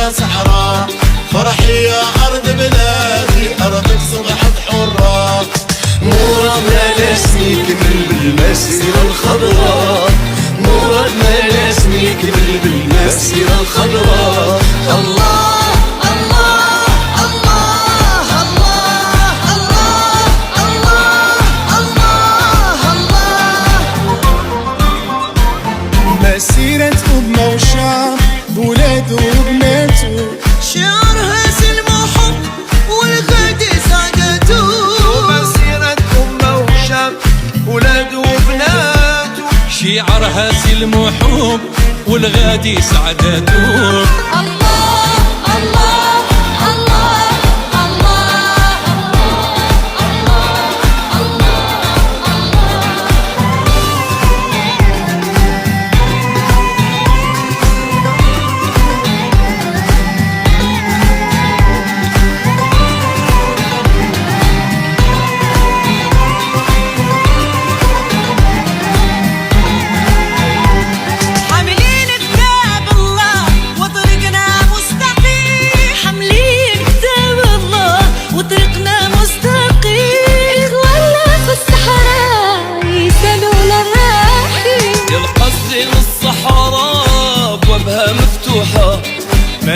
يا صحراء فرحي يا أرض بلادي أرضك صبحت حرة مرادنا نسمي كمل بالمسيرة الخضراء مرادنا نسمي كمل بالمسيرة الخضراء الله مسيرة أمة وشعب بولاده وبناته شعرها سلم وحب والغد سعادته مسيرة أمة وشعب بولاده وبناته شعرها سلم وحب والغادي سعادته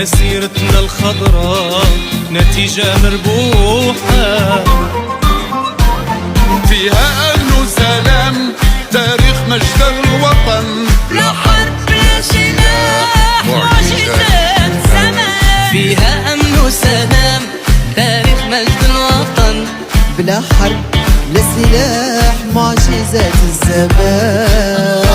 مسيرتنا الخضراء نتيجة مربوحة فيها أمن وسلام تاريخ مجد الوطن لا حرب لا سلاح معجزات زمان فيها أمن وسلام تاريخ مجد الوطن بلا حرب لا سلاح معجزات الزمان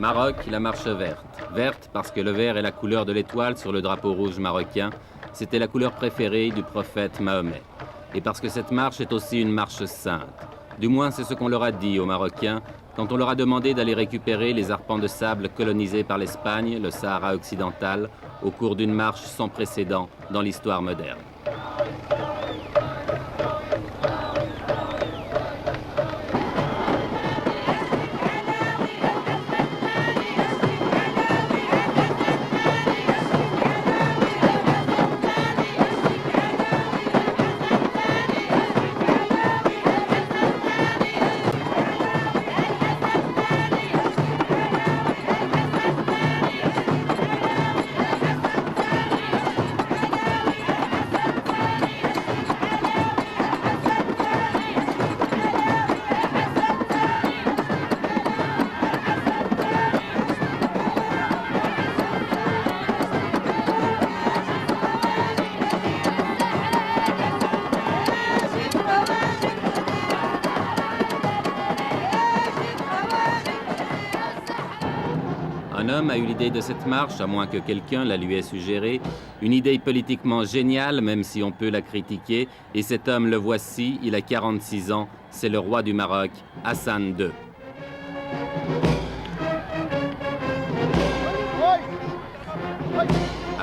Maroc, la marche verte. Verte parce que le vert est la couleur de l'étoile sur le drapeau rouge marocain. C'était la couleur préférée du prophète Mahomet. Et parce que cette marche est aussi une marche sainte. Du moins, c'est ce qu'on leur a dit aux Marocains quand on leur a demandé d'aller récupérer les arpents de sable colonisés par l'Espagne, le Sahara occidental, au cours d'une marche sans précédent dans l'histoire moderne. Un homme a eu l'idée de cette marche, à moins que quelqu'un la lui ait suggérée, une idée politiquement géniale, même si on peut la critiquer, et cet homme, le voici, il a 46 ans, c'est le roi du Maroc, Hassan II.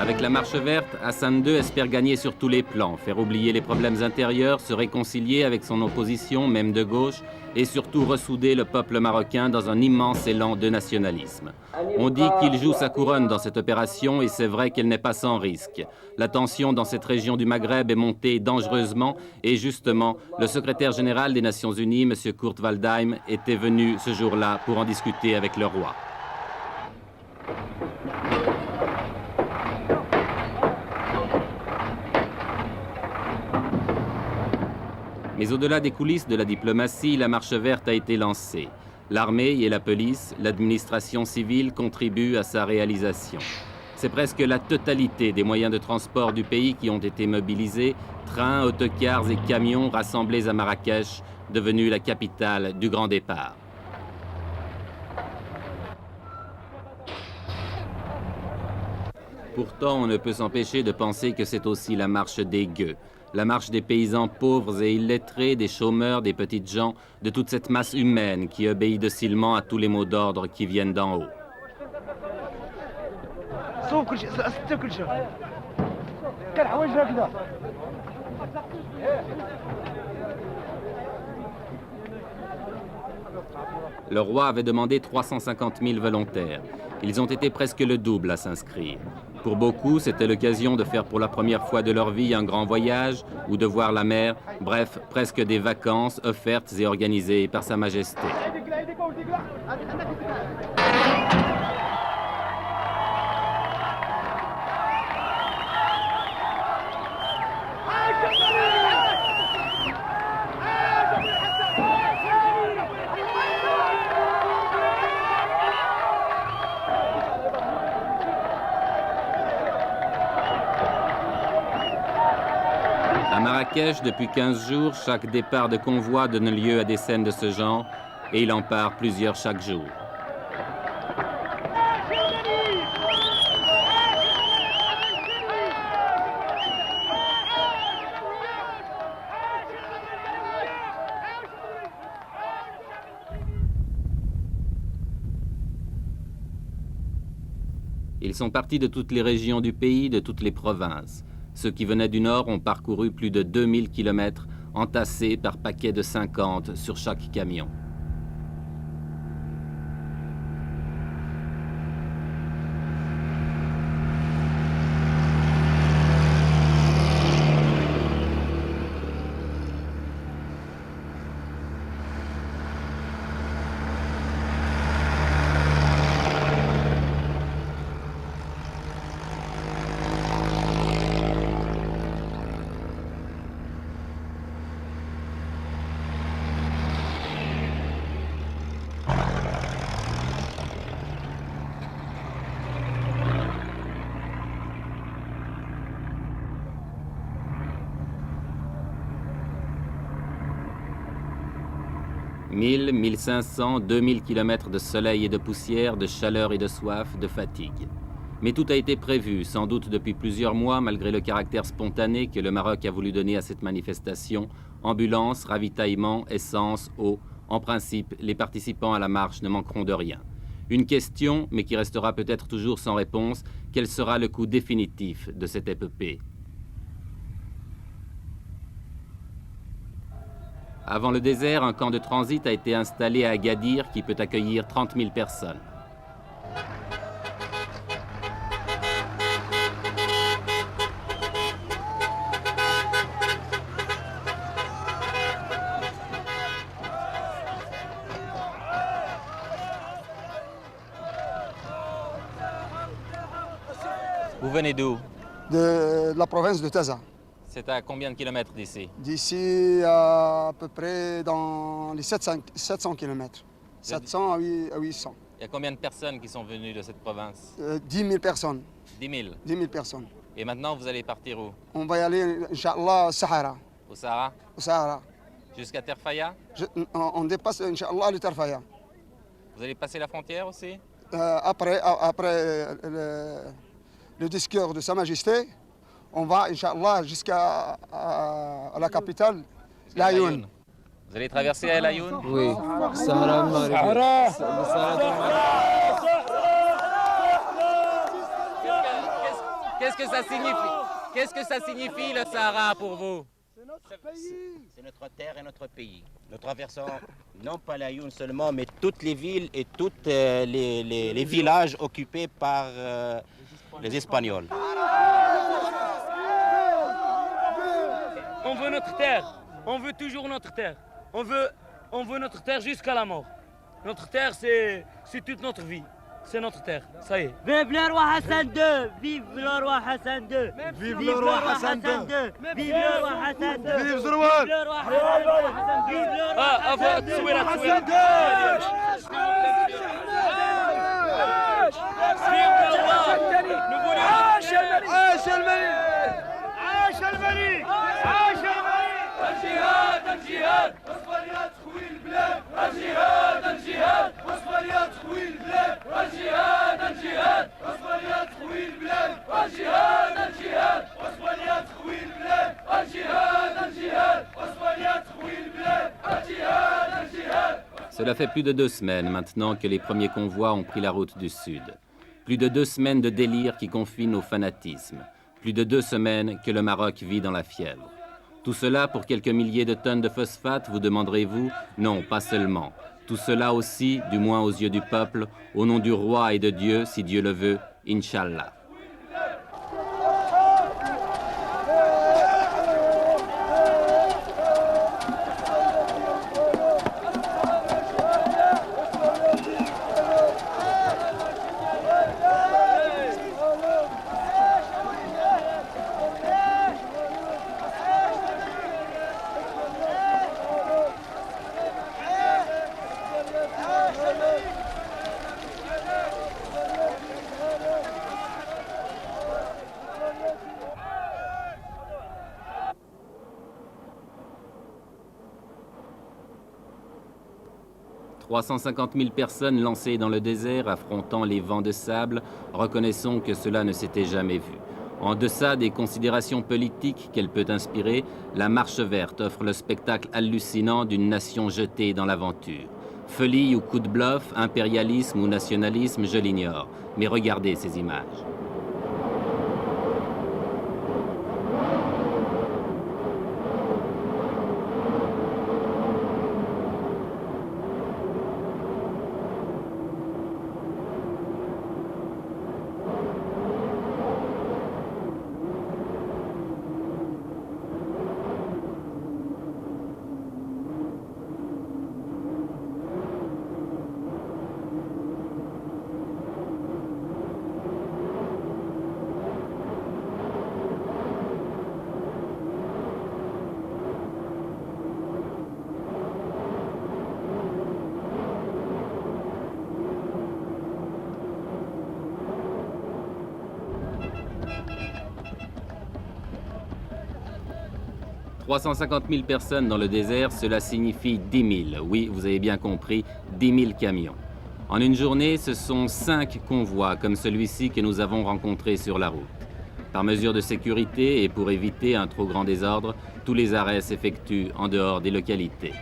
Avec la marche verte, Hassan II espère gagner sur tous les plans, faire oublier les problèmes intérieurs, se réconcilier avec son opposition, même de gauche, et surtout ressouder le peuple marocain dans un immense élan de nationalisme. On dit qu'il joue sa couronne dans cette opération et c'est vrai qu'elle n'est pas sans risque. La tension dans cette région du Maghreb est montée dangereusement et justement, le secrétaire général des Nations Unies, M. Kurt Waldheim, était venu ce jour-là pour en discuter avec le roi. Mais au-delà des coulisses de la diplomatie, la marche verte a été lancée. L'armée et la police, l'administration civile contribuent à sa réalisation. C'est presque la totalité des moyens de transport du pays qui ont été mobilisés, trains, autocars et camions rassemblés à Marrakech, devenue la capitale du grand départ. Pourtant, on ne peut s'empêcher de penser que c'est aussi la marche des gueux. La marche des paysans pauvres et illettrés, des chômeurs, des petites gens, de toute cette masse humaine qui obéit docilement à tous les mots d'ordre qui viennent d'en haut. Le roi avait demandé 350 000 volontaires. Ils ont été presque le double à s'inscrire. Pour beaucoup, c'était l'occasion de faire pour la première fois de leur vie un grand voyage ou de voir la mer, bref, presque des vacances offertes et organisées par Sa Majesté. À Marrakech, depuis 15 jours, chaque départ de convoi donne lieu à des scènes de ce genre et il en part plusieurs chaque jour. Ils sont partis de toutes les régions du pays, de toutes les provinces. Ceux qui venaient du nord ont parcouru plus de 2000 km, entassés par paquets de 50 sur chaque camion. « 1000, 1500, 2000 km de soleil et de poussière, de chaleur et de soif, de fatigue. Mais tout a été prévu, sans doute depuis plusieurs mois, malgré le caractère spontané que le Maroc a voulu donner à cette manifestation. Ambulance, ravitaillement, essence, eau. En principe, les participants à la marche ne manqueront de rien. Une question, mais qui restera peut-être toujours sans réponse, quel sera le coût définitif de cette épopée ? Avant le désert, un camp de transit a été installé à Agadir qui peut accueillir 30 000 personnes. Vous venez d'où? De la province de Taza. C'est à combien de kilomètres d'ici? D'ici à peu près dans les 700 km. 700 à 800. Il y a combien de personnes qui sont venues de cette province? 10 000 personnes. 10 000. 10 000 personnes. Et maintenant, vous allez partir où? On va y aller, Inch'Allah, au Sahara. Au Sahara? Au Sahara. Jusqu'à Terfaya? On dépasse, Inch'Allah, le Terfaya. Vous allez passer la frontière aussi? Après le discours de Sa Majesté, on va, Inch'Allah, jusqu'à la capitale, l'Ayoun. Vous allez traverser à l'Ayoun? Oui, Sahara Maghribi. Qu'est-ce que ça signifie? Qu'est-ce que ça signifie le Sahara pour vous? C'est notre terre et notre pays. Nous traversons non pas l'Ayoun seulement, mais toutes les villes et tous les villages occupés par les Espagnols. On veut notre terre, on veut toujours notre terre. On veut notre terre jusqu'à la mort. Notre terre, c'est toute notre vie. C'est notre terre, ça y est. Vive le roi Hassan II! Vive le roi Hassan II! Vive le roi Hassan II! Vive le roi Hassan II! Vive le roi! Vive le roi Hassan II! Vive le roi Hassan II! عاش الملك! عاش الملك! عاش الملك! الجهاد الجهاد اصبر يا تخوي البلاد الجهاد الجهاد اصبر يا تخوي البلاد الجهاد الجهاد اصبر يا تخوي البلاد الجهاد الجهاد اصبر يا تخوي البلاد الجهاد الجهاد اصبر يا تخوي البلاد الجهاد الجهاد. Cela fait plus de 2 semaines maintenant que les premiers convois ont pris la route du sud. Plus de 2 semaines de délire qui confine au fanatisme. Plus de 2 semaines que le Maroc vit dans la fièvre. Tout cela pour quelques milliers de tonnes de phosphate, vous demanderez-vous? Non, pas seulement. Tout Tout cela aussi, du moins aux yeux du peuple, au nom du roi et de Dieu, si Dieu le veut, Inch'Allah. « 350 000 personnes lancées dans le désert affrontant les vents de sable, reconnaissons que cela ne s'était jamais vu. En deçà des considérations politiques qu'elle peut inspirer, la Marche verte offre le spectacle hallucinant d'une nation jetée dans l'aventure. Folie ou coup de bluff, impérialisme ou nationalisme, je l'ignore. Mais regardez ces images. « 350 000 personnes dans le désert, cela signifie 10 000, oui, vous avez bien compris, 10 000 camions. En une journée, ce sont 5 convois comme celui-ci que nous avons rencontré sur la route. Par mesure de sécurité et pour éviter un trop grand désordre, tous les arrêts s'effectuent en dehors des localités.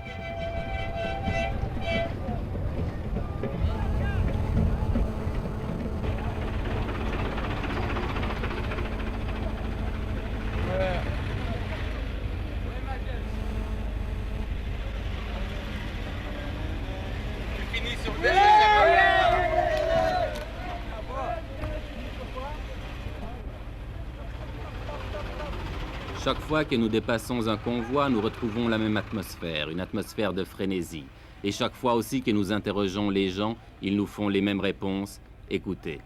Chaque fois que nous dépassons un convoi, nous retrouvons la même atmosphère, une atmosphère de frénésie. Et chaque fois aussi que nous interrogeons les gens, ils nous font les mêmes réponses. Écoutez.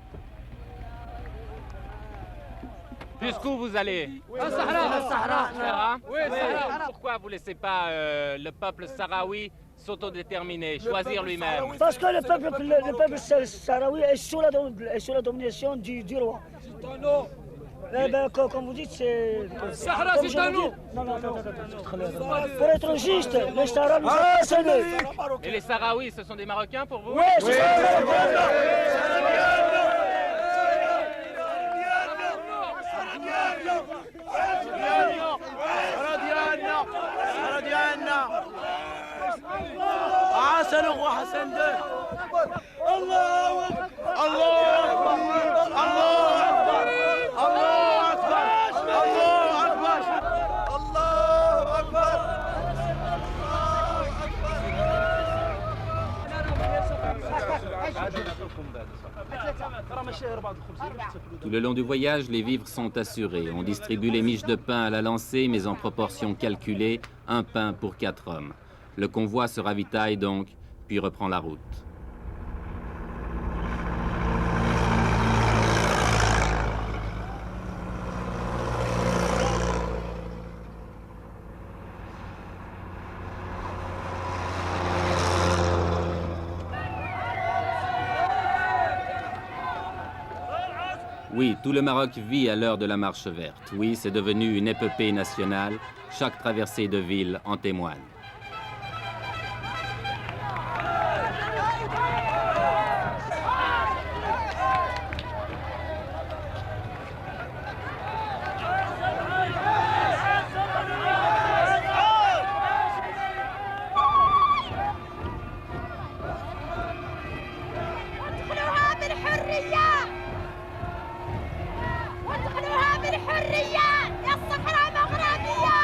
Jusqu'où vous allez? Au Sahara. Oui, Sahara. Pourquoi vous ne laissez pas le peuple sahraoui s'autodéterminer, choisir lui-même? Parce que le peuple sahraoui est sous la domination du roi. Eh ben, comme vous dites, c'est... Sahara, c'est à nous. Non. Pour être juste, les Sahara nous ont... Et les Sahraouis, ce sont des Marocains pour vous? Oui, c'est ça. حسن هو حسن ده الله اكبر الله اكبر الله اكبر الله اكبر الله اكبر Tout le long du voyage, les vivres sont assurés. On distribue les miches de pain à la lancée, mais en proportion calculée, un pain pour 4 hommes. Le convoi se ravitaille donc, puis reprend la route. Oui, tout le Maroc vit à l'heure de la Marche verte. Oui, c'est devenu une épopée nationale. Chaque traversée de ville en témoigne. بالحرية يا الصحراء مغربية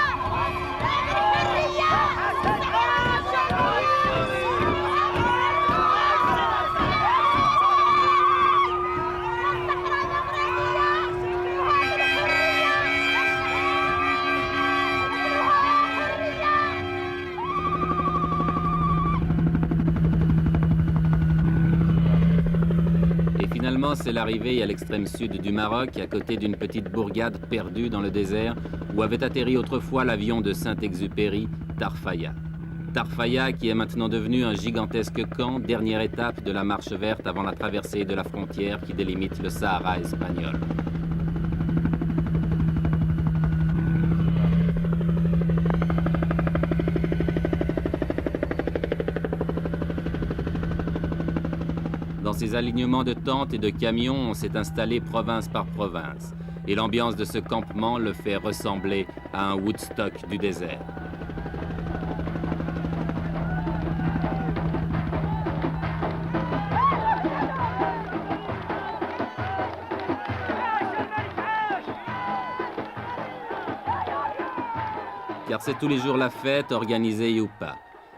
بالحرية Finalement, c'est l'arrivée à l'extrême sud du Maroc, à côté d'une petite bourgade perdue dans le désert, où avait atterri autrefois l'avion de Saint-Exupéry, Tarfaya. Tarfaya qui est maintenant devenu un gigantesque camp, dernière étape de la marche verte avant la traversée de la frontière qui délimite le Sahara espagnol. Dans ces alignements de tentes et de camions, on s'est installé province par province. Et l'ambiance de ce campement le fait ressembler à un Woodstock du désert. Car c'est tous les jours la fête, organisée ou pas.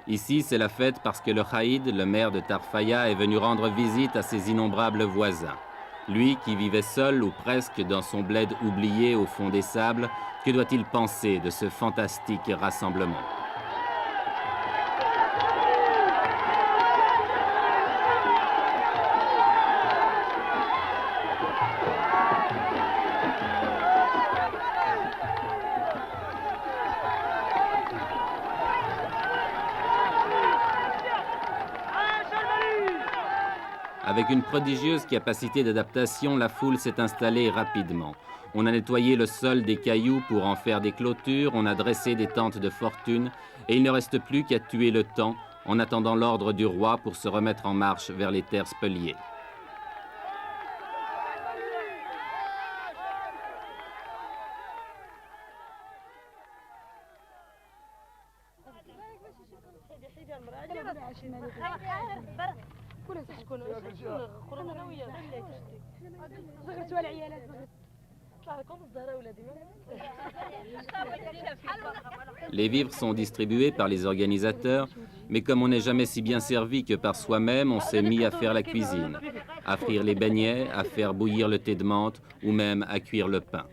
Ici, c'est la fête parce que le Khaïd, le maire de Tarfaya, est venu rendre visite à ses innombrables voisins. Lui qui vivait seul ou presque dans son bled oublié au fond des sables, que doit-il penser de ce fantastique rassemblement ? Avec une prodigieuse capacité d'adaptation, la foule s'est installée rapidement. On a nettoyé le sol des cailloux pour en faire des clôtures, on a dressé des tentes de fortune, et il ne reste plus qu'à tuer le temps en attendant l'ordre du roi pour se remettre en marche vers les terres spoliées. Les vivres sont distribués par les organisateurs, mais comme on n'est jamais si bien servi que par soi-même, on s'est mis à faire la cuisine, à frire les beignets, à faire bouillir le thé de menthe ou même à cuire le pain.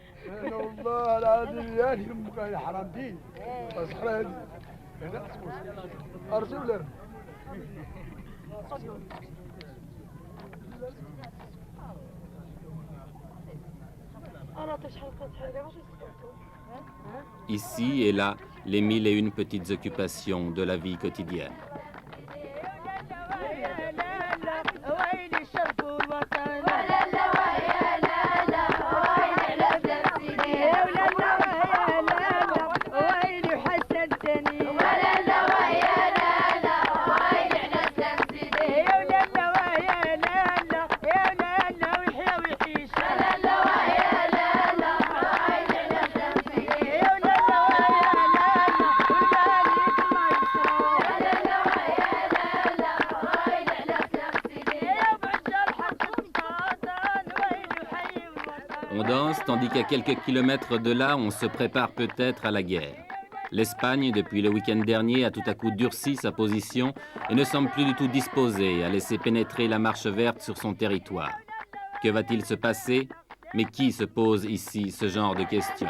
Ici et là, les 1001 petites occupations de la vie quotidienne. On danse, tandis qu'à quelques kilomètres de là, on se prépare peut-être à la guerre. L'Espagne, depuis le week-end dernier, a tout à coup durci sa position et ne semble plus du tout disposée à laisser pénétrer la marche verte sur son territoire. Que va-t-il se passer? Mais qui se pose ici ce genre de questions?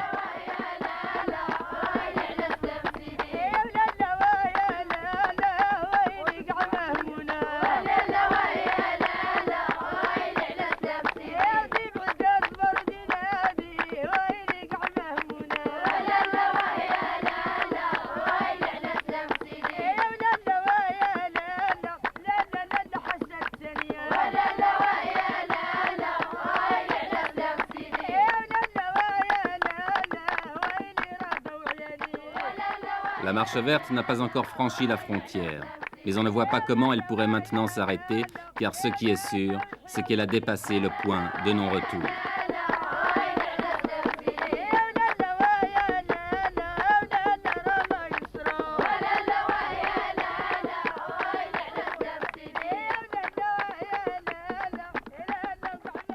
La marche verte n'a pas encore franchi la frontière, mais on ne voit pas comment elle pourrait maintenant s'arrêter, car ce qui est sûr, c'est qu'elle a dépassé le point de non-retour.